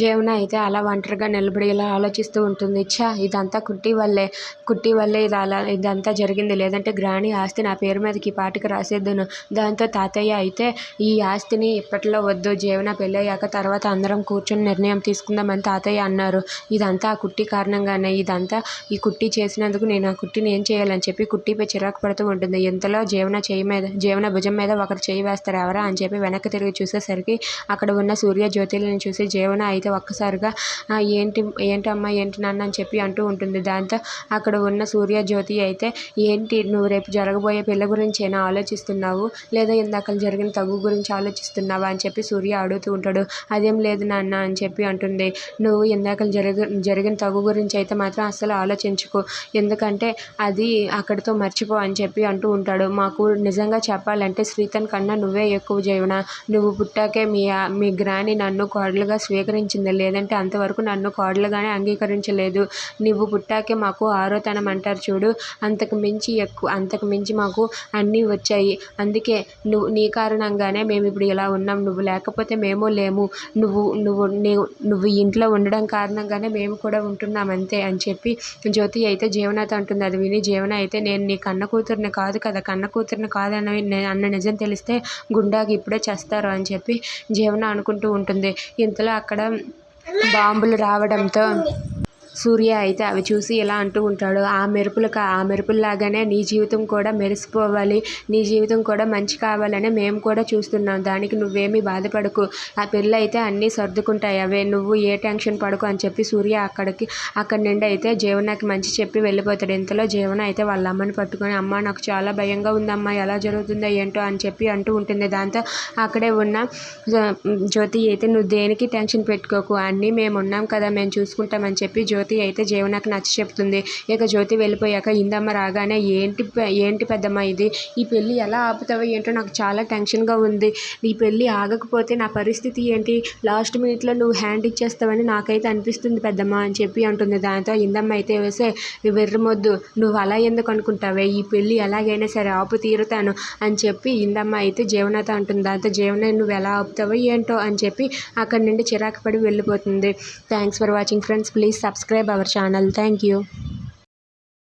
జమున అయితే అలా ఒంటరిగా నిలబడి ఇలా ఆలోచిస్తూ ఉంటుంది. ఇదంతా కుట్టి వల్లే ఇదంతా జరిగింది. లేదంటే గ్రాని ఆస్తి నా పేరు మీదకి ఈ పాటికి రాసేద్దును. దాంతో తాతయ్య అయితే ఈ ఆస్తిని ఇప్పట్లో వద్దు, జమున పెళ్ళయ్యాక తర్వాత అందరం కూర్చొని నిర్ణయం తీసుకుందామని తాతయ్య అన్నారు. ఇదంతా ఆ కుట్టి కారణంగానే. ఈ కుట్టి చేసినందుకు నేను ఆ కుట్టిని ఏం చేయాలని చెప్పి కుట్టిపై చిరాకు పడుతూ ఉంటుంది. ఇంతలో జమున భుజం మీద ఒకరు చేయి వేస్తారు. ఎవరా అని చెప్పి వెనక్కి తిరిగి చూసేసరికి అక్కడ ఉన్న సూర్య జ్యోతిలను చూసి జమున అయితే ఒక్కసారిగా ఏంటమ్మా ఏంటి నాన్న అని చెప్పి అంటూ ఉంటుంది. దాంతో అక్కడ ఉన్న సూర్య జ్యోతి అయితే, ఏంటి నువ్వు రేపు జరగబోయే పెళ్లి గురించి ఏమైనా ఆలోచిస్తున్నావు, లేదా ఇందాక జరిగిన తగు గురించి ఆలోచిస్తున్నావా అని చెప్పి సూర్య అడుగుతూ ఉంటాడు. అదేం లేదు నాన్న అని చెప్పి అంటుంది. నువ్వు ఇందాక జరిగిన తగు గురించి అయితే మాత్రం అస్సలు ఆలోచించుకో, ఎందుకంటే అది అక్కడితో మర్చిపో అని చెప్పి అంటూ ఉంటాడు. మాకు నిజంగా చెప్పాలంటే శ్రీతన్ కన్నా నువ్వే ఎక్కువ జమున. నువ్వు పుట్టాకే మీ గ్రాని నన్ను కోడలుగా స్వీకరించింది, లేదంటే అంతవరకు నన్ను కోడలుగానే అంగీకరించలేదు. నువ్వు పుట్టాకే మాకు ఆరోతనం అంటారు చూడు, అంతకు మించి మాకు అన్నీ వచ్చాయి. అందుకే నీ కారణంగానే మేము ఇప్పుడు ఇలా ఉన్నాం. నువ్వు లేకపోతే మేము లేము. నువ్వు ఇంట్లో ఉండడం కారణంగానే మేము కూడా ఉంటున్నాం అంతే అని చెప్పి జ్యోతి అయితే జమునతో అంటుంది. అది విని జమున అయితే, నేను నీ కన్న కూతురిని కాదు కదా, కన్న కూతురిని అన్న నిజం తెలిస్తే గుండాకి ఇప్పుడే చేస్తారు అని చెప్పి జమున అనుకుంటూ ఉంటుంది. ఇంతలో అక్కడ బాంబులు రావడంతో సూర్య అయితే అవి చూసి ఇలా అంటూ ఉంటాడు. ఆ మెరుపుల్లాగానే నీ జీవితం కూడా మెరిసిపోవాలి, నీ జీవితం కూడా మంచి కావాలని మేము కూడా చూస్తున్నాం. దానికి నువ్వేమీ బాధపడకు, ఆ పెళ్ళి అయితే అన్నీ సర్దుకుంటాయి, అవే నువ్వు ఏ టెన్షన్ పడకు అని చెప్పి సూర్య అక్కడి నుండి అయితే జమునకి మంచి చెప్పి వెళ్ళిపోతాడు. ఇంతలో జమున అయితే వాళ్ళ అమ్మని పట్టుకొని, అమ్మ నాకు చాలా భయంగా ఉందమ్మా, ఎలా జరుగుతుందో ఏంటో అని చెప్పి అంటూ ఉంటుంది. దాంతో అక్కడే ఉన్న జ్యోతి అయితే, నువ్వు దేనికి టెన్షన్ పెట్టుకోకు, అన్నీ మేము ఉన్నాం కదా, మేము చూసుకుంటామని చెప్పి జ్యోతి అయితే జమునకి నచ్చ చెప్తుంది. ఇక జ్యోతి వెళ్ళిపోయాక ఇందమ్మ రాగానే, ఏంటి పెద్దమ్మ ఇది, ఈ పెళ్ళి ఎలా ఆపుతావో ఏంటో నాకు చాలా టెన్షన్గా ఉంది. ఈ పెళ్ళి ఆగకపోతే నా పరిస్థితి ఏంటి, లాస్ట్ మినిట్లో నువ్వు హ్యాండ్ ఇచ్చేస్తావని నాకైతే అనిపిస్తుంది పెద్దమ్మ అని చెప్పి అంటుంది. దాంతో ఇందమ్మ అయితే వేసే, వెర్రమొద్దు, నువ్వు అలా ఎందుకు అనుకుంటావే, ఈ పెళ్ళి ఎలాగైనా సరే ఆపు తీరుతాను అని చెప్పి ఇందమ్మ అయితే జమునతో అంటుంది. దాంతో జమున నువ్వు ఎలా ఆపుతావో ఏంటో అని చెప్పి అక్కడి నుండి చిరాకు పడి వెళ్ళిపోతుంది. Thanks for watching friends. Please subscribe our channel. Thank you.